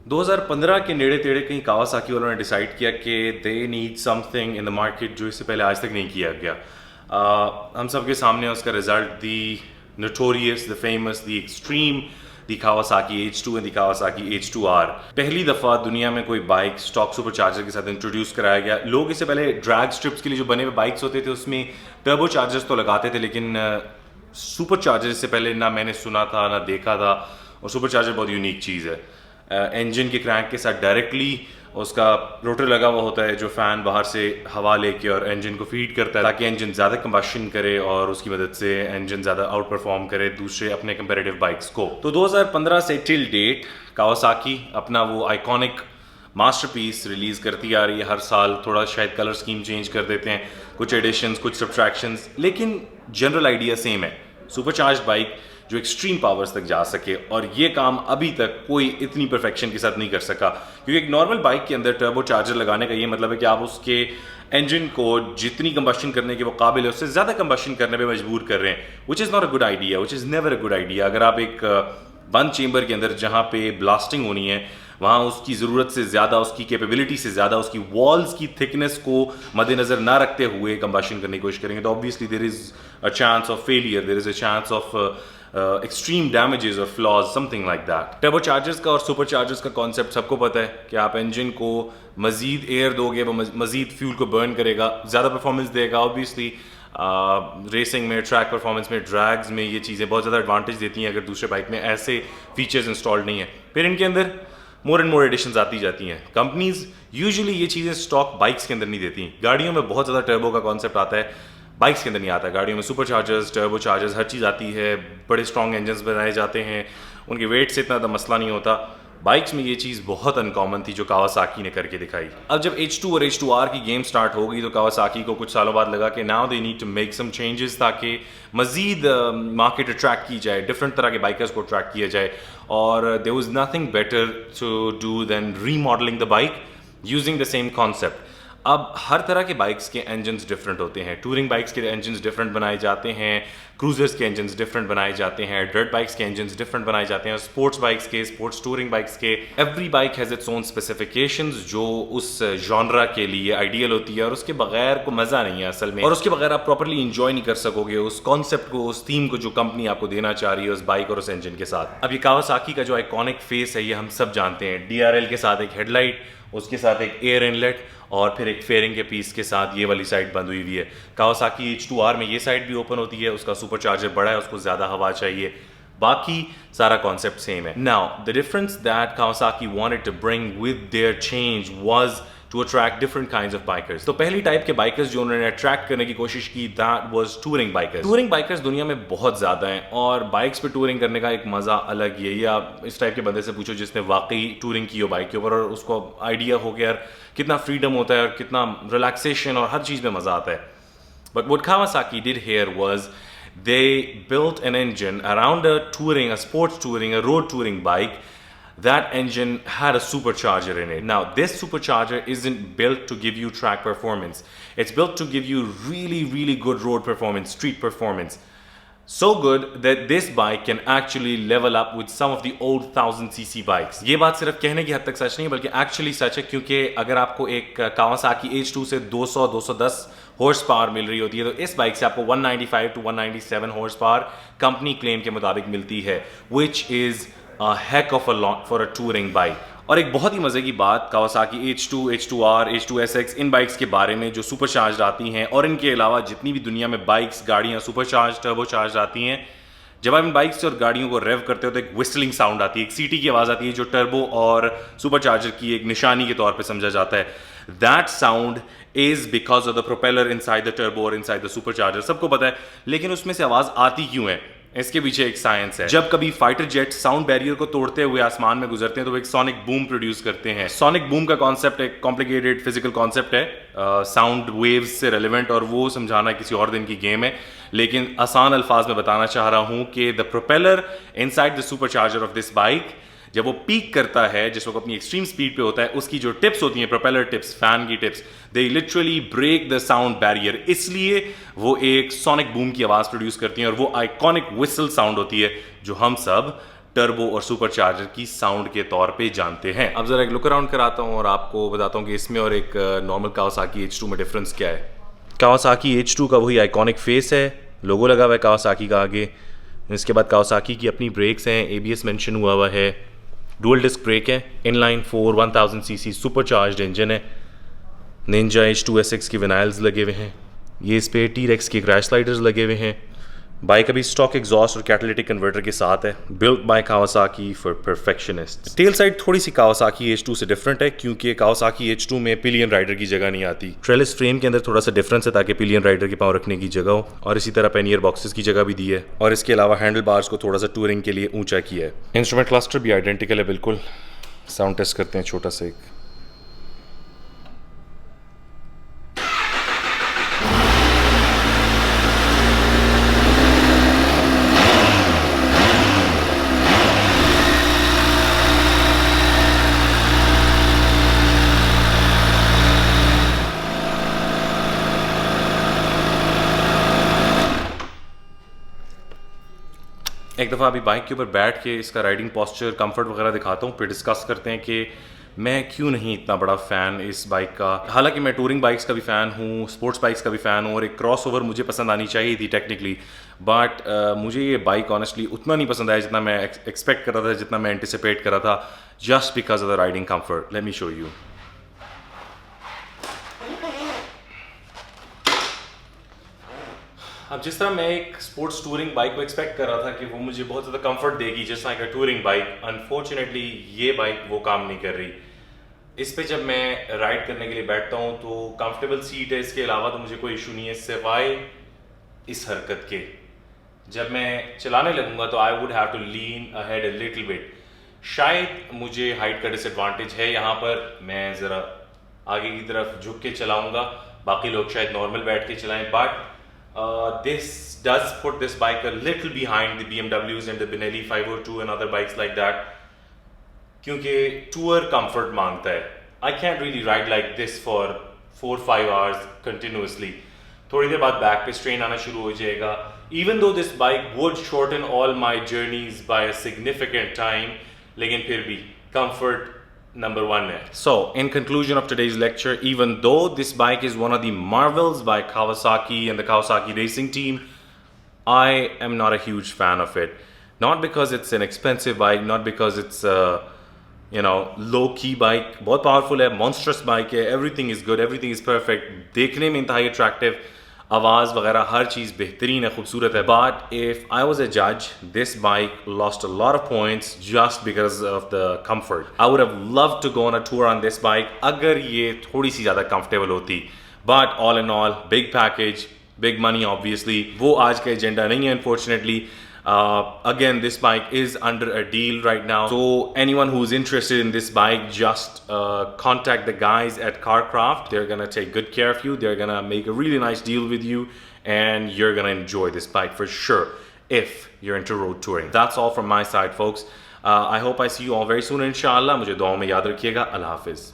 2015 के नेड़े तेड़े कहीं कावासाकी वालों ने डिसाइड किया कि they need something in the market जो इससे पहले आज तक नहीं किया गया। हम सबके सामने उसका result the notorious, the famous, the extreme, the Kawasaki H2 and the Kawasaki H2R। पहली दफ़ा दुनिया में कोई बाइक स्टॉक सुपर चार्जर के साथ इंट्रोड्यूस कराया गया। लोग इससे पहले ड्रैग स्ट्रिप्स के लिए जो बने हुए बाइक्स होते थे उसमें टर्बो चार्जर्स तो लगाते थे, लेकिन सुपर चार्जर इससे पहले ना मैंने सुना था ना देखा था। और सुपर चार्जर बहुत यूनिक चीज़ है। इंजन के क्रैंक के साथ डायरेक्टली उसका रोटर लगा हुआ होता है जो फैन बाहर से हवा लेके और इंजन को फीड करता है ताकि इंजन ज़्यादा कंबशन करे और उसकी मदद से इंजन ज़्यादा आउट परफॉर्म करे दूसरे अपने कंपैरेटिव बाइक्स को। तो 2015 से टिल डेट कावासाकी अपना वो आइकॉनिक मास्टरपीस रिलीज करती आ रही है। हर साल थोड़ा शायद कलर स्कीम चेंज कर देते हैं, कुछ एडिशंस, कुछ सब्ट्रैक्शंस, लेकिन जनरल आइडिया सेम है। सुपरचार्ज बाइक जो एक्सट्रीम पावर्स तक जा सके, और ये काम अभी तक कोई इतनी परफेक्शन के साथ नहीं कर सका, क्योंकि एक नॉर्मल बाइक के अंदर टर्बो चार्जर लगाने का ये मतलब है कि आप उसके इंजन को जितनी कंबशन करने के वो काबिल है उससे ज़्यादा कंबशन करने पे मजबूर कर रहे हैं, which is not a good idea, which is never a good idea. अगर आप एक बंद चेंबर के अंदर जहाँ पे ब्लास्टिंग होनी है वहाँ उसकी ज़रूरत से ज़्यादा, उसकी कैपेबिलिटी से ज़्यादा, उसकी वॉल्स की थिकनेस को मद्देनज़र ना रखते हुए कंबशन करने की कोशिश करेंगे तो obviously there is a chance of failure, there is a chance of extreme damages और flaws, something like that. Turbo chargers का और सुपर चार्जर्स का कॉन्सेप्ट सबको पता है कि आप इंजन को मजीद एयर दोगे, वो मजीद फ्यूल को बर्न करेगा, ज़्यादा परफॉर्मेंस देगा। ऑब्वियसली रेसिंग में, ट्रैक परफॉर्मेंस में, ड्रैग्स में ये चीज़ें बहुत ज़्यादा एडवांटेज देती हैं अगर दूसरे बाइक में ऐसे फीचर्स इंस्टॉल्ड नहीं है। फिर इनके अंदर मोर एंड मोर एडिशंस आती जाती हैं। कंपनीज यूजुअली ये चीज़ें स्टॉक बाइक्स के अंदर नहीं देती। गाड़ियों में बहुत ज़्यादा टर्बो का कॉन्सेप्ट आता है, बाइक्स के अंदर नहीं आता। गाड़ियों में सुपर चार्जर्स, टर्बो चार्जर्स, हर चीज़ आती है, बड़े स्ट्रॉन्ग इंजन्स बनाए जाते हैं, उनके वेट से इतना मसला नहीं होता। बाइक्स में ये चीज़ बहुत अनकॉमन थी जो कावासाकी ने करके दिखाई। अब जब H2 और H2R की गेम स्टार्ट हो गई तो कावासाकी को कुछ सालों बाद लगा कि now they need to make some changes ताकि मजीद मार्केट अट्रैक्ट की जाए, डिफरेंट तरह के बाइकर्स को अट्रैक्ट किया जाए। और there was nothing better to do than remodelling the bike using the same concept. अब हर तरह के बाइक्स के इंजन्स डिफरेंट होते हैं। टूरिंग बाइक्स के इंजन्स डिफरेंट बनाए जाते हैं, क्रूजर्स के इंजन्स डिफरेंट बनाए जाते हैं, डर्ट बाइक्स के इंजन्स डिफरेंट बनाए जाते हैं, स्पोर्ट्स बाइक्स के, स्पोर्ट्स टूरिंग बाइक्स के। Every bike has its own specifications जो उस जॉनरा के लिए आइडियल होती है और उसके बगैर को मज़ा नहीं है असल में, और उसके बगैर आप प्रॉपर्ली इंजॉय नहीं कर सकोगे उस कॉन्सेप्ट को, उस थीम को जो कंपनी आपको देना चाह रही है उस बाइक और उस इंजन के साथ। अब ये कावासाकी का जो आइकॉनिक फेस है ये हम सब जानते हैं। DRL के साथ एक हेडलाइट, उसके साथ एक एयर इनलेट और फिर एक फेयरिंग के पीस के साथ ये वाली साइड बंद हुई है। कावासाकी H2R में ये साइड भी ओपन होती है, उसका सुपर चार्जर बड़ा है, उसको ज़्यादा हवा चाहिए, बाकी सारा कॉन्सेप्ट सेम है। Now the difference that Kawasaki wanted to bring with their change was to attract different kinds of bikers. तो पहली टाइप के बाइकर्स जो उन्होंने अट्रैक्ट करने की कोशिश की that was touring bikers. Touring bikers दुनिया में बहुत ज़्यादा हैं और बाइक्स पे टूरिंग करने का एक मज़ा अलग ही है। या इस टाइप के बंदे से पूछो जिसने वाकई टूरिंग की हो बाइक के ऊपर और उसको आइडिया हो गया यार कितना फ्रीडम होता है और कितना रिलैक्सेशन और हर चीज़ में मज़ा आता है। But what Kawasaki did here was they built an engine around a touring, a sports touring, a road touring bike. That engine had a supercharger in it. Now, this supercharger isn't built to give you track performance. It's built to give you really, really good road performance, street performance. So good that this bike can actually level up with some of the old 1000cc bikes. ये बात सिर्फ कहने की हद तक सच नहीं बल्कि actually सच है, क्योंकि अगर आपको एक कावासाकी H2 से 200-210 हॉर्स पावर मिल रही होती है तो इस बाइक से आपको 195 to 197 horse power company claim के मुताबिक मिलती है, which is a heck of a lot for a touring bike. और एक बहुत ही मज़े की बात कावासाकी H2, H2R, H2SX इन बाइक्स के बारे में जो सुपर चार्ज आती हैं और इनके अलावा जितनी भी दुनिया में बाइक्स, गाड़ियाँ सुपर चार्ज, टर्बो चार्ज आती हैं, जब आप इन बाइक्स और गाड़ियों को रेव करते हो तो एक विस्टलिंग साउंड आती है, एक सीटी की आवाज़ आती है जो टर्बो और सुपर चार्जर की एक निशानी के तौर पे समझा जाता है। That sound is because of the propeller inside the turbo और इनसाइड द सुपर चार्जर। सबको पता है, लेकिन उसमें से आवाज़ आती क्यों है? इसके पीछे एक साइंस है। जब कभी फाइटर जेट साउंड बैरियर को तोड़ते हुए आसमान में गुजरते हैं तो वो एक सोनिक बूम प्रोड्यूस करते हैं। सोनिक बूम का कॉन्सेप्ट एक कॉम्प्लिकेटेड फिजिकल कॉन्सेप्ट है, साउंड वेव्स से रेलिवेंट, और वो समझाना किसी और दिन की गेम है, लेकिन आसान अल्फाज में बताना चाह रहा हूं कि the propeller inside the super charger of this bike जब वो पीक करता है, जिस वक्त अपनी एक्सट्रीम स्पीड पे होता है, उसकी जो टिप्स होती हैं, प्रोपेलर टिप्स, फैन की tips, they literally break the sound barrier, इसलिए वो एक सोनिक बूम की आवाज प्रोड्यूस करती हैं और वो आइकॉनिक विसल साउंड होती है जो हम सब टर्बो और सुपर चार्जर की साउंड के तौर पे जानते हैं। अब ज़रा एक लुक अराउंड कराता हूँ और आपको बताता हूँ कि इसमें और एक नॉर्मल कावासाकी H2 में डिफरेंस क्या है। कावासाकी H2 का वही आइकॉनिक फेस है, लोगो लगा हुआ है कावासाकी का आगे। इसके बाद कावासाकी की अपनी ब्रेक्स हैं, ABS मेंशन हुआ हुआ है, डुअल डिस्क ब्रेक है, inline 4 1000 CC super charged engine है, निंजा H2 SX के विनाइल्स लगे हुए हैं, ये इस पे T-Rex के क्रैश स्लाइडर्स लगे हुए हैं। बाइक अभी स्टॉक एग्जॉस्ट और कैटालिटिक कन्वर्टर के साथ है, built by Kawasaki for perfectionist. Tail side थोड़ी सी कावासाकी H2 से डिफरेंट है क्योंकि कावासाकी H2 में पिलियन राइडर की जगह नहीं आती। ट्रेलिस फ्रेम के अंदर थोड़ा सा डिफरेंस है ताकि पिलियन राइडर के पाँव रखने की जगह हो, और इसी तरह पैनियर बॉक्सेस की जगह भी दी है, और इसके अलावा हैंडल बार्स को थोड़ा सा टूरिंग के लिए ऊंचा किया है। इंस्ट्रूमेंट क्लस्टर भी आइडेंटिकल है बिल्कुल। साउंड टेस्ट करते हैं छोटा सा एक। एक दफ़ा अभी बाइक के ऊपर बैठ के इसका राइडिंग पोस्चर, कंफर्ट वगैरह दिखाता हूँ, फिर डिस्कस करते हैं कि मैं क्यों नहीं इतना बड़ा फ़ैन इस बाइक का। हालांकि मैं टूरिंग बाइक्स का भी फ़ैन हूँ, स्पोर्ट्स बाइक्स का भी फ़ैन हूँ, और एक क्रॉस ओवर मुझे पसंद आनी चाहिए थी टेक्निकली, बट मुझे ये बाइक ऑनेस्टली उतना नहीं पसंद आया जितना मैं एक्सपेक्ट कर रहा था, जितना मैं एंटिसिपेट कर रहा था, just because of the riding comfort. Let me show you. अब जिस तरह मैं एक स्पोर्ट्स टूरिंग बाइक को एक्सपेक्ट कर रहा था कि वो मुझे बहुत ज़्यादा कंफर्ट देगी जस्ट लाइक अ टूरिंग बाइक, अनफॉर्चुनेटली ये बाइक वो काम नहीं कर रही। इस पे जब मैं राइड करने के लिए बैठता हूँ तो कंफर्टेबल सीट है, इसके अलावा तो मुझे कोई इशू नहीं है सिवाय इस हरकत के। जब मैं चलाने लगूंगा तो I would have to lean ahead a little bit. शायद मुझे हाइट का डिसएडवांटेज है यहाँ पर, मैं ज़रा आगे की तरफ झुक के चलाऊंगा, बाकी लोग शायद नॉर्मल बैठ के चलाएं, but this does put this bike a little behind the BMWs and the Benelli 502 and other bikes like that, क्योंकि tour comfort मांगता है। I can't really ride like this for 4-5 hours continuously. थोड़ी देर बाद back पे strain आना शुरू हो जाएगा। Even though this bike would shorten all my journeys by a significant time, लेकिन फिर भी comfort number one है। So, in conclusion of today's lecture, even though this bike is one of the marvels by Kawasaki and the Kawasaki racing team, I am not a huge fan of it. Not because it's an expensive bike, not because it's low-key bike. बहुत powerful है, monstrous bike है, everything is good, everything is perfect, देखने में इंतहाई attractive, आवाज़ वगैरह हर चीज़ बेहतरीन है, खूबसूरत है। But if I was a judge, this bike lost a lot of points just because of the comfort. I would have loved to go on a tour on this bike अगर ये थोड़ी सी ज़्यादा comfortable होती। But all in all, big package, big money obviously. वो आज का agenda नहीं है unfortunately. Again, this bike is under a deal right now, so anyone who's interested in this bike, just contact the guys at CarCraft. They're gonna take good care of you, they're gonna make a really nice deal with you, and you're gonna enjoy this bike for sure if you're into road touring. That's all from my side, folks. I hope I see you all very soon, inshallah. मुझे दुआओं में याद रखिएगा। अल्लाह हाफिज।